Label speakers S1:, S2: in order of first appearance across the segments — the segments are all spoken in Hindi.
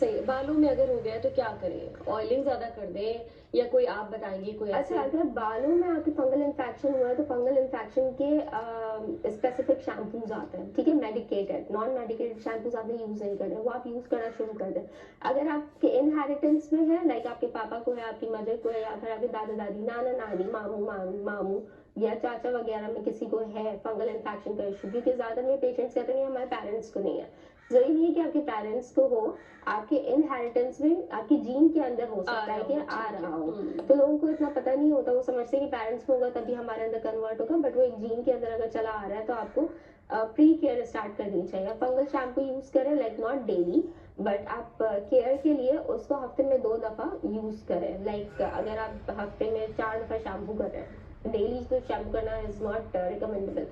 S1: सही है। बालों में अगर हो गया तो क्या करें? ऑयलिंग ज़्यादा कर दें या कोई आप बताएँगी कोई
S2: अच्छा,
S1: ऐसे?
S2: अगर बालों में आपके फंगल इन्फेक्शन हुआ है तो फंगल इन्फेक्शन के स्पेसिफिक शैम्पूज आते हैं, ठीक है, मेडिकेटेड। नॉन मेडिकेटेड शैम्पूज आपने यूज नहीं करने, वो आप यूज करना शुरू कर दें। अगर आपके इनहेरिटेंस में है, लाइक आपके पापा को है, आपकी मदर को है, या फिर आपके दादा दादी, नाना नानी, मामू मामू मामू या चाचा वगैरह में किसी को है फंगल इन्फेक्शन का इशू, क्योंकि ज्यादातर में पेशेंट्स कहते हैं कि हमारे पेरेंट्स को नहीं है। जरूरी नहीं है कि आपके पेरेंट्स को हो, आपके इनहेरिटेंस में आपकी जीन के अंदर हो
S1: आ
S2: सकता है
S1: रहा
S2: कि
S1: हो,
S2: आ
S1: ठीक है।
S2: रहा हो।
S1: हुँ।
S2: तो लोगों को इतना पता नहीं होता, वो समझते हैं कि पेरेंट्स में होगा तभी हमारे अंदर कन्वर्ट होगा, बट वो एक जीन के अंदर अगर चला आ रहा है तो आपको प्री केयर स्टार्ट कर देनी चाहिए। फंगल शैम्पू यूज करें, लाइक नॉट डेली, बट आप केयर के लिए उसको हफ्ते में 2 दफा यूज करें। लाइक अगर आप हफ्ते में 4 दफा शैम्पू कर रहे हैं, डेली तो शैम्पू करना इज नॉट रिकमेंडेबल,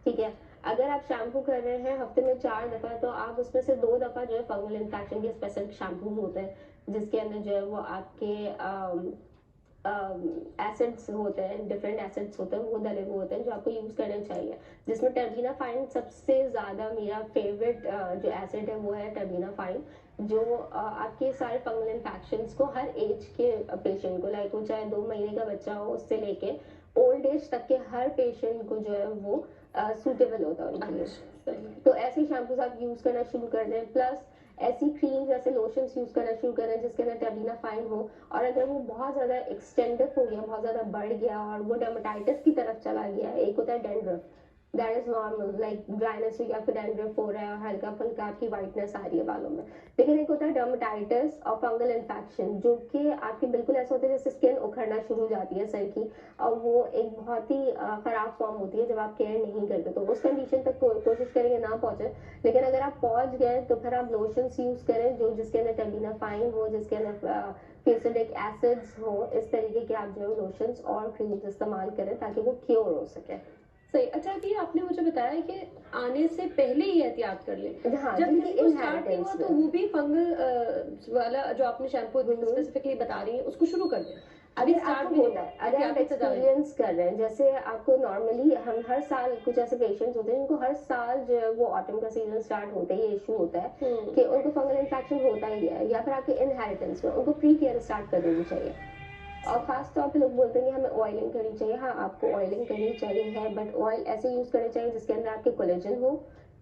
S2: ठीक है। अगर आप शैम्पू कर रहे हैं हफ्ते में 4 दफा, तो आप उसमें से 2 दफा जो है फंगल इन्फेक्शन के स्पेसिफिक शैम्पू होते हैं, जिसके अंदर जो है वो आपके एसिड्स होते हैं, डिफरेंट एसिड्स होते हैं, वो डले हुए होते हैं जो आपको यूज करने चाहिए। जिसमें टर्बिना फाइन सबसे ज्यादा मेरा फेवरेट जो एसिड है वो है टर्बिना फाइन, जो आपके सारे फंगल इन्फेक्शंस को हर एज के पेशेंट को, लाइक वो चाहे 2 महीने का बच्चा हो उससे लेके ओल्ड एज तक के हर पेशेंट को जो है वो सूटेबल होता है उनके लिए।
S1: अच्छा, सही।
S2: तो ऐसे शैम्पूज आप यूज करना शुरू कर दें, प्लस ऐसी क्रीम जैसे लोशंस यूज करना शुरू करें जिसके अंदर टर्बिना फाइन हो। और अगर वो बहुत ज्यादा एक्सटेंडेड हो गया, बहुत ज्यादा बढ़ गया और वो डर्मेटाइटिस की तरफ चला गया, एक होता है dandruff, that is normal, like dryness या फिर डैंड्रफ हो रहा है, हल्का फुल्का आपकी व्हाइटनेस आ रही है बालों में। लेकिन एक होता है डर्मेटाइटिस और फंगल इन्फेक्शन, जो कि आपके बिल्कुल ऐसा होता है जैसे स्किन उखड़ना शुरू हो जाती है सर की, और वो एक बहुत ही खराब फॉर्म होती है जब आप केयर नहीं करते। तो उस कंडीशन तक कोशिश करेंगे ना पहुंचे, लेकिन अगर आप पहुंच गए तो फिर आप लोशंस यूज करें जो जिसके अंदर टर्बिना फाइन हो, जिसके अंदर फेसिलिक एसिड्स हो, इस तरीके के आप जो है लोशंस और क्रीम्स इस्तेमाल करें ताकि वो क्योर हो सके।
S1: सही। अच्छा, अभी आपने मुझे बताया कि आने से पहले ही एहतियात कर लें।
S2: हाँ,
S1: जब
S2: जिनकी
S1: किसी को स्टार्ट नहीं हुआ
S2: इनहेरिटेंस
S1: तो
S2: में।
S1: वो भी फंगल वाला जो आपने शैम्पू
S2: हम्म।
S1: स्पेसिफिकली बता रही हैं उसको शुरू कर दें। अभी
S2: अगर
S1: स्टार्ट
S2: आपको
S1: भी नहीं
S2: होता
S1: हुआ,
S2: है, अगर आप
S1: एहतियाती तदाबीर।
S2: एक्सपीरियंस कर रहे हैं, जैसे आपको नॉर्मली हम हर साल कुछ ऐसे पेशेंट्स होते हैं जिनको हर साल जो है वो ऑटम का सीजन स्टार्ट होते ही इशू होता है
S1: हुँ।
S2: कि उनको फंगल इन्फेक्शन होता ही है, या फिर आपके इनहेरिटेंस में, उनको प्री केयर स्टार्ट कर देनी चाहिए। और
S1: सही।
S2: खास तौर पे लोग बोलते हैं कि हमें ऑयलिंग करनी चाहिए। हाँ, आपको ऑयलिंग करनी चाहिए है, बट ऑयल ऐसे यूज करने चाहिए जिसके अंदर आपके कोलेजन हो,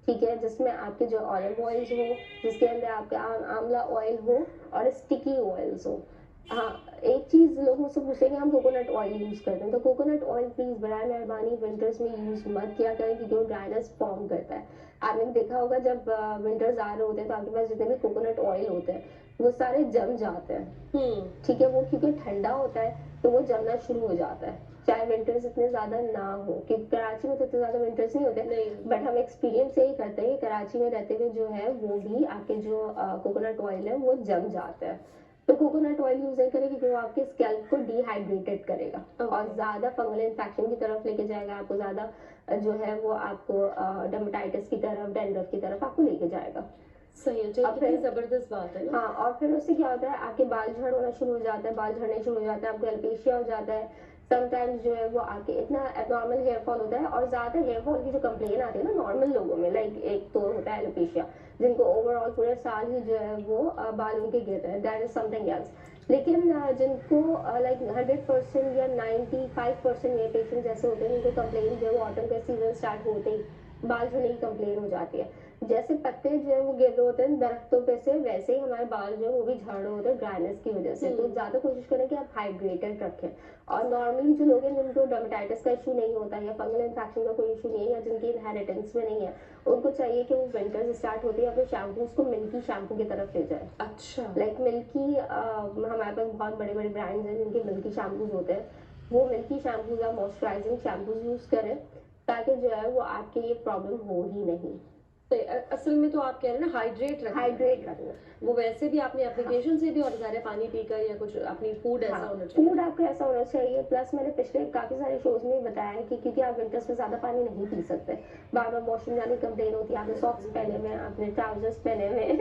S2: ठीक है, जिसमें आपके जो ऑलिव ऑयल्स हो, जिसके अंदर आपका आंवला ऑयल हो, और स्टिकी ऑयल्स हो। हाँ, एक चीज लोग मुझसे पूछते हैं कि हम कोकोनट ऑयल यूज करते हैं, तो कोकोनट ऑयल प्लीज बराए मेहरबानी विंटर्स में यूज मत किया करें, क्योंकि वो ड्राइनेस फॉर्म करता है। आपने देखा होगा जब विंटर्स आ रहे होते हैं तो आपके पास जितने भी कोकोनट ऑयल होते हैं वो सारे जम जाते हैं,
S1: हुँ।
S2: ठीक है। वो क्योंकि ठंडा होता है तो वो जमना शुरू हो जाता है, चाहे विंटर्स इतने ज्यादा ना हो, क्योंकि कराची में तो इतने ज्यादा विंटर्स नहीं होते।
S1: नहीं।
S2: बट हम एक्सपीरियंस यही करते हैं कि कराची में रहते हुए जो है वो भी आपके जो कोकोनट ऑयल है वो जम जाता है। तो कोकोनट ऑयल यूज नहीं करें क्योंकि वो आपके स्कैल्प को डिहाइड्रेटेड करेगा और
S1: ओके।
S2: ज्यादा फंगल इन्फेक्शन की तरफ लेके जाएगा, आपको ज्यादा जो है वो आपको डर्मेटाइटिस की तरफ, डैंड्रफ की तरफ आपको लेके जाएगा।
S1: सही है, चलिए
S2: और
S1: कितनी
S2: फिर
S1: ज़बरदस्त बात है ना?
S2: हाँ, और फिर उससे क्या होता है, आपके बाल झड़ होना शुरू हो जाता है, बाल झड़ने शुरू हो जाता है, आपको एलोपेशिया हो जाता है। समटाइम्स जो है वो आपके इतना एबनॉर्मल हेयर फॉल होता है, और ज्यादा हेयर फॉल की जो कंप्लेन आती है ना नॉर्मल लोगों में, लाइक एक तो होता है एलोपेशिया, जिनको ओवरऑल पूरे साल ही जो है वो बाल उनके गिर रहे हैं, दैट इज समथिंग एल्स। लेकिन जिनको लाइक 100% या 95% ये पेशेंट ऐसे होते हैं जिनको कंप्लेन जो है वो ऑटम का सीजन स्टार्ट होते ही बाल झड़ने की कंप्लेन हो जाती है। जैसे पत्ते जो है वो गिर रहे होते हैं दरख्तों पे से, वैसे ही हमारे बाल जो है वो भी झड़ रहे होते हैं ड्राइनेस की वजह से। तो
S1: हुँ।
S2: ज्यादा कोशिश करें कि आप हाइड्रेटेड रखें। और नॉर्मली जो लोग हैं जिनको डर्मेटाइटिस का इशू नहीं होता या फंगल इन्फेक्शन का कोई इशू नहीं है या जिनकी इनहेरिटेंस में नहीं है, उनको चाहिए कि वो विंटर्स स्टार्ट होते हैं अपने शैम्पूज को मिल्की शैम्पू की तरफ ले जाए।
S1: अच्छा।
S2: लाइक मिल्की, हमारे पास बहुत बड़े बड़े ब्रांड्स हैं जिनके मिल्की शैम्पूज होते हैं, वो मिल्की शैम्पूज या मॉइस्चराइजिंग शैम्पूज यूज करें, ताकि जो है वो आपके ये प्रॉब्लम हो ही नहीं।
S1: सही। असल में तो आप कह रहे हैं ना हाइड्रेट रखना है।
S2: हाइड्रेट रखना।
S1: वो वैसे भी आपने
S2: हाँ,
S1: एप्लीकेशन से भी और ज़्यादा पानी पीकर या कुछ अपनी फूड
S2: हाँ,
S1: ऐसा होना चाहिए।
S2: फूड आपका ऐसा होना चाहिए। प्लस मैंने पिछले काफी सारे शोज में बताया है कि क्योंकि आप विंटर्स में ज्यादा पानी नहीं पी सकते, बार बार वॉशरूम जाने की कंप्लेन होती है, आपने सॉक्स पहने हुए, आपने ट्राउजर्स पहने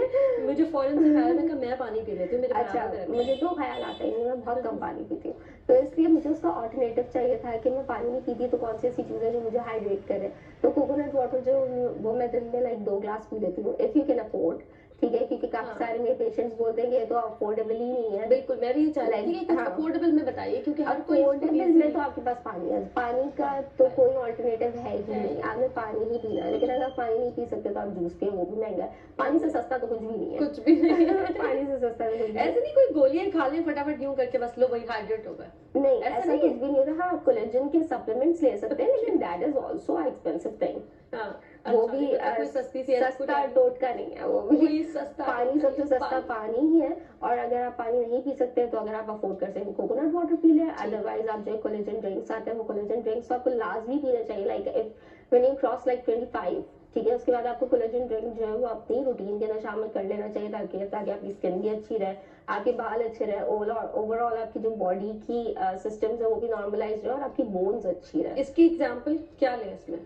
S1: मुझे फ़ौरन से ख़्याल
S2: हुए।
S1: में मैं पानी पी लेती हूँ, मेरे
S2: अच्छा,
S1: बराबर है।
S2: मुझे तो ख्याल आता ही नहीं, मैं बहुत कम पानी पीती हूँ। तो इसलिए मुझे उसका ऑल्टरनेटिव चाहिए था कि मैं पानी नहीं पीती तो कौन सी ऐसी चीज़ है जो मुझे हाइड्रेट करे। तो कोकोनट वाटर जो वो मैं दिन में लाइक 2 ग्लास पी लेती हूँ, इफ़ यू कैन अफोर्ड, ठीक है, क्योंकि काफी
S1: हाँ।
S2: सारे मेरे पेशेंट्स बोलते हैं कि ये तो अफोर्डेबल ही नहीं है।
S1: बिल्कुल, मैं भी ये चाह रही थी कि कुछ
S2: हाँ।
S1: अफोर्डेबल में बताइए, क्योंकि हर कोई इसको
S2: अफोर्डेबल में
S1: easily-
S2: तो आपके पास पानी है, पानी का तो कोई ऑल्टरनेटिव है ही नहीं, आपने पानी ही पीना है। लेकिन अगर आप पानी नहीं पी सकते तो आप जूस पिए, वो भी महंगा है। पानी से सस्ता तो कुछ भी नहीं है।
S1: कुछ भी नहीं है।
S2: पानी से सस्ता तो कुछ भी नहीं
S1: ऐसे नहीं कोई गोलियां खा लें फटाफट यूं करके बस लो वही हाइड्रेट होगा।
S2: नहीं,
S1: ऐसा
S2: ऐसा
S1: नहीं
S2: कुछ भी नहीं होता। हाँ, आप कोलेजन के सप्लीमेंट्स ले सकते हैं, लेकिन that is also expensive thing.
S1: हाँ,
S2: वो
S1: अच्छा,
S2: भी
S1: मतलब कोई सस्ती सी ऐसी कुछ
S2: सस्ता
S1: है?
S2: टोटका नहीं है वो भी।
S1: कोई सस्ता
S2: पानी सबसे सस्ता पानी ही है। और अगर आप पानी नहीं पी सकते तो अगर आप अफोर्ड कर सकते हैं कोकोनट वाटर पी लें। अदरवाइज आप जो कोलेजन ड्रिंक्स आते हैं वो कोलेजन ड्रिंक्स तो आपको लाजमी पीना चाहिए। Like if when you cross like 25, ठीक है, उसके बाद आपको कोलेजन ड्रिंक जो है वो अपनी रूटीन के अंदर शामिल कर लेना चाहिए, ताकि ताकि आपकी स्किन भी अच्छी रहे, आपके बाल अच्छे रहे, ओवरऑल आपकी जो बॉडी की सिस्टम्स है वो भी नॉर्मलाइज रहे और आपकी बोन्स अच्छी रहे।
S1: इसकी एग्जांपल क्या लें इसमें?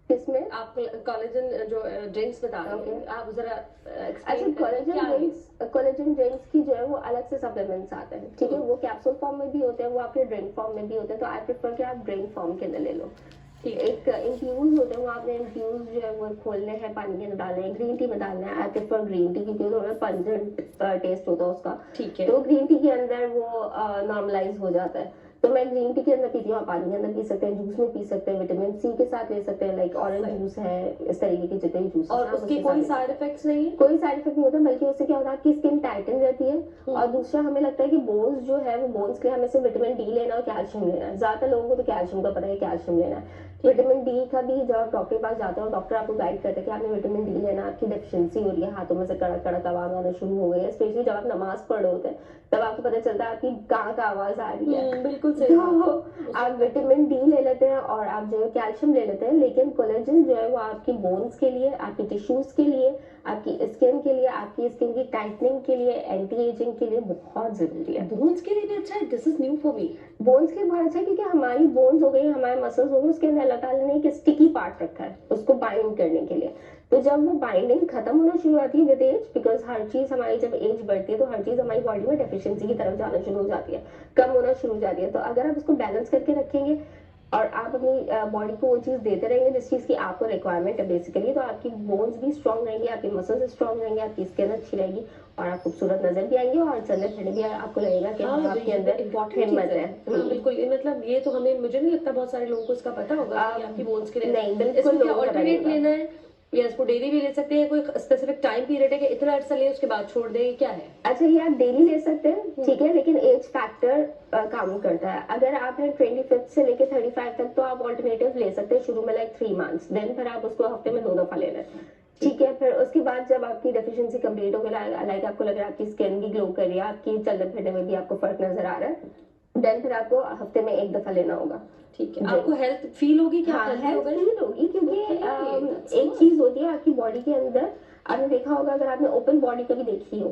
S2: इसमें
S1: आप कोलेजन जो ड्रिंक्स बता रहे हैं, आप जरा
S2: अच्छा,
S1: एक्सप्लेन
S2: कोलेजन ड्रिंक्स की जो है वो अलग से सप्लीमेंट्स आते हैं, ठीक है, वो कैप्सूल फॉर्म में भी होते हैं, वो आपके ड्रिंक फॉर्म में भी होते हैं। तो आई प्रेफर कि आप ड्रिंक फॉर्म के अंदर ले लो। एक इन्फ्यूज होते हैं, वो आपने इन्फ्यूज जो है वो खोलने हैं, पानी के अंदर डालने हैं, ग्रीन टी में डालना है। आई प्रेफर ग्रीन टी क्योंकि थोड़ा पंजेंट टेस्ट होता है उसका,
S1: ठीक है।
S2: तो ग्रीन टी के अंदर वो नॉर्मलाइज हो जाता है। तो मैं ग्रीन टी के अंदर पीती हूँ, आप पानी के अंदर पी सकते हैं, जूस में पी सकते हैं, विटामिन सी के साथ ले सकते हैं, लाइक ऑरेंज जूस है, इस तरीके के जितने भी जूस
S1: और उसके कोई साइड इफेक्ट्स नहीं है?
S2: कोई साइड इफेक्ट नहीं होता, बल्कि उससे क्या होता है आपकी स्किन टाइटन रहती है। और दूसरा हमें लगता है कि बोन्स जो है वो बोन्स के लिए हमें सिर्फ विटामिन डी लेना और कैल्शियम लेना है। ज्यादातर लोगों को तो कैल्शियम का पता है, कैल्शियम लेना है। विटामिन डी का भी जब आप डॉक्टर के पास जाते हो, डॉक्टर आपको गाइड करते हैं कि आपने विटामिन डी लेना, आपकी डेफिशिएंसी हो रही है, हाथों में से कड़क कड़क आवाज आना शुरू हो गई है, स्पेशली जब आप नमाज पढ़ रहे होते हैं तब आपको पता चलता है आपकी कहाँ का आवाज आ रही है।
S1: बिल्कुल सही
S2: तो आप विटामिन डी ले लेते हैं और आप जो है कैल्शियम ले लेते हैं, लेकिन कोलेजन जो है वो आपकी बोन्स के लिए, आपकी टिश्यूज के लिए, आपकी स्किन के लिए, आपकी स्किन की टाइटनिंग के लिए, एंटी एजिंग के लिए बहुत जरूरी है।
S1: बोन्स के लिए भी अच्छा है? This is new for me.
S2: Bones के लिए बहुत अच्छा है क्योंकि हमारी बोन्स हो गई, हमारे मसल्स हो गए, उसके अंदर अल्लाह ताला ने एक स्टिकी पार्ट रखा है उसको बाइंड करने के लिए। तो जब वो बाइंडिंग खत्म होना शुरू होती है विद एज, बिकॉज हर चीज हमारी जब एज बढ़ती है तो हर चीज हमारी बॉडी में डेफिशिएंसी की तरफ जाना शुरू हो जाती है, कम होना शुरू हो जाती है। तो अगर आप उसको बैलेंस करके रखेंगे और आप अपनी बॉडी को वो चीज देते रहेंगे जिस चीज की आपको रिक्वायरमेंट है बेसिकली, तो आपकी बोन्स भी स्ट्रांग रहेंगी, आपके मसल्स स्ट्रांग रहेंगे, आपकी स्किन अच्छी रहेगी और आप खूबसूरत नजर भी आएंगे और चलने फिरने भी आपको लगेगा कि हाँ, आपके अंदर हिम्मत है।
S1: बिल्कुल, ये मतलब ये तो हमें, मुझे नहीं लगता बहुत सारे लोगों को इसका पता होगा कि आपकी बोन्स के लिए
S2: नहीं, बिल्कुल
S1: ऑल्टरनेट लेना है या इसको डेली भी ले सकते हैं? कोई स्पेसिफिक टाइम पीरियड है कि इतना अर्सा लें उसके बाद छोड़ दें, क्या है?
S2: अच्छा, ये आप डेली ले सकते हैं, ठीक है, लेकिन एज फैक्टर काउंट करता है। अगर आप हैं 25 से लेके 35 तक तो आप ऑल्टरनेटिव ले सकते हैं शुरू में, लाइक 3 मंथ्स, देन फिर आप उसको हफ्ते में 2 दफा ले लें, ठीक है। फिर उसके बाद जब आपकी डेफिशिएंसी कंप्लीट हो गई, लाइक आपको लग रहा है आपकी स्किन भी ग्लो कर रही है, आपकी चलने फिरने में भी आपको फर्क नजर आ रहा है, देन फिर आपको हफ्ते में 1 दफा लेना होगा।
S1: ठीक है। आपको हेल्थ फील होगी क्या?
S2: हाँ, हेल्थ फील होगी क्योंकि एक चीज होती है आपकी बॉडी के अंदर, आपने देखा होगा अगर आपने ओपन बॉडी कभी देखी हो,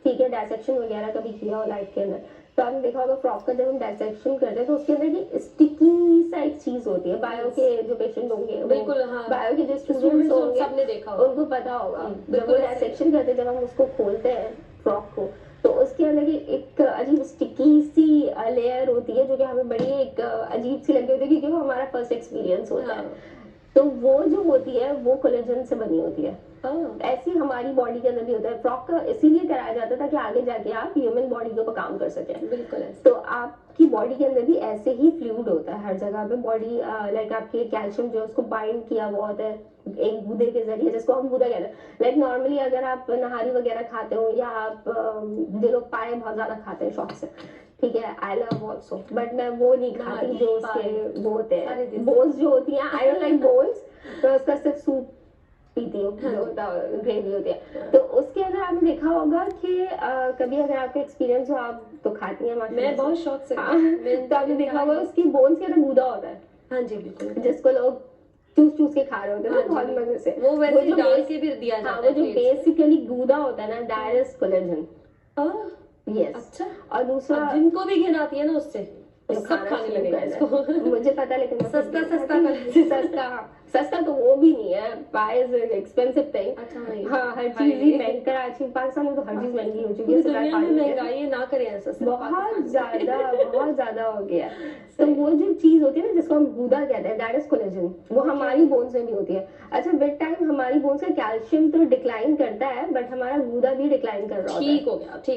S2: ठीक है, डायसेक्शन वगैरह कभी किया हो लाइफ के अंदर, तो आपने देखा होगा फ्रॉक का जब हम डायसेक्शन करते हैं तो उसके अंदर की स्टिकी सा एक चीज होती है। बायो के जो पेशेंट होंगे,
S1: बिल्कुल, हाँ,
S2: बायो के जो स्टूडेंट्स होंगे
S1: सबने देखा होगा,
S2: उनको पता होगा जब वो डायसेक्शन करते हैं, जब हम उसको खोलते हैं फ्रॉक को, तो उसके अंदर की एक अजीब स्टिकी सी लेयर होती है जो कि हमें बड़ी एक अजीब सी लगती होती है क्योंकि वो हमारा फर्स्ट एक्सपीरियंस होता है। तो वो जो होती है वो कोलेजन से बनी होती है। ऐसी हमारी बॉडी के अंदर भी होता है। फ्रॉक का इसीलिए कराया जाता था कि आगे जाके आप ह्यूमन बॉडी के ऊपर काम कर सकें।
S1: बिल्कुल।
S2: तो आपकी बॉडी के अंदर भी ऐसे ही फ्लूइड होता है हर जगह पे। बॉडी लाइक आपके कैल्शियम जो है उसको बाइंड किया हुआ होता है एक गूदे के जरिए, जिसको हम गूदा कहते हैं। लाइक नॉर्मली अगर आप नहारी वगैरह खाते हो या आप जो लोग पाए बहुत ज्यादा खाते हैं शौक से, ठीक है, आई लव ऑल्सो, बट मैं वो नहीं खाती जो उसके वो होते हैं बोन्स जो होती हैं, आई डोंट लाइक बोन्स, तो उसका सिर्फ सूप पीती हूँ जो होता है, ग्रेवी होती है। तो उसके अंदर आपने देखा होगा कि कभी अगर आपका एक्सपीरियंस हो, आप तो खाती हैं,
S1: मैं बहुत शौक से,
S2: तो आपने देखा होगा उसकी बोन्स के अंदर गूदा होता है।
S1: हाँ जी, बिल्कुल,
S2: जिसको लोग चूस चूस के खा रहे होते हैं बहुत मजे से,
S1: वो वैसे डाल के भी दिया जाता है।
S2: वो जो बेसिकली गूदा होता है ना, दैट इज कोलेजन। यस।
S1: अच्छा।
S2: और दूसरा
S1: जिनको भी घिन आती है ना उससे, सब
S2: खाना
S1: खाने
S2: शुरू
S1: लगेगा
S2: करना है।
S1: इसको।
S2: मुझे पता है, लेकिन मैं
S1: सस्ता
S2: फिर भी
S1: सस्ता
S2: खाती हूँ।
S1: कर
S2: सस्ता सस्ता तो वो भी नहीं है, पाई इज एक्सपेंसिव थिंग।
S1: अच्छा भाई,
S2: हाँ, हर
S1: भाई।
S2: चीज ही महंगी, कराची पाकिस्तान में तो हर चीज महंगी हो चुकी है,
S1: पूरी
S2: सिवाय
S1: दुनिया में
S2: पानी के।
S1: महंगाई है, ना करें ऐसा सिर्फ
S2: बहुत
S1: पाकिस्तान
S2: ज्यादा, बहुत ज्यादा हो गया है। तो
S1: सही।
S2: वो जो चीज होती है ना जिसको हम गूदा कहते हैं, दैट इज कोलेजन, वो
S1: Okay.
S2: हमारी बोन्स में भी होती है। अच्छा, विद टाइम हमारी बोन्स का कैल्शियम तो डिक्लाइन करता है, बट हमारा गूदा भी डिक्लाइन कर रहा होता है।
S1: ठीक हो गया, ठीक।